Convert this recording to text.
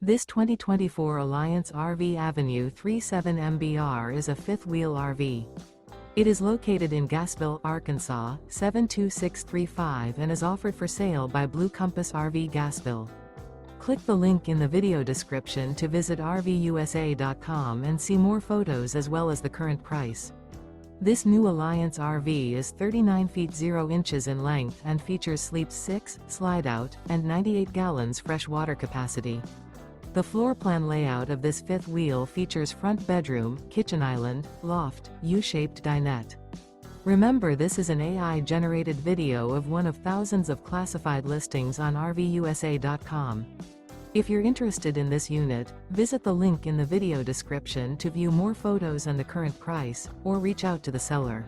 This 2024 Alliance RV Avenue 37 MBR is a fifth-wheel RV. It is located in Gassville, Arkansas, 72635 and is offered for sale by Blue Compass RV Gassville. Click the link in the video description to visit RVUSA.com and see more photos as well as the current price. This new Alliance RV is 39 feet 0 inches in length and features sleeps 6, slide-out, and 98 gallons fresh water capacity. The floor plan layout of this fifth wheel features front bedroom, kitchen island, loft, U-shaped dinette. Remember, this is an AI-generated video of one of thousands of classified listings on RVUSA.com. If you're interested in this unit, visit the link in the video description to view more photos and the current price, or reach out to the seller.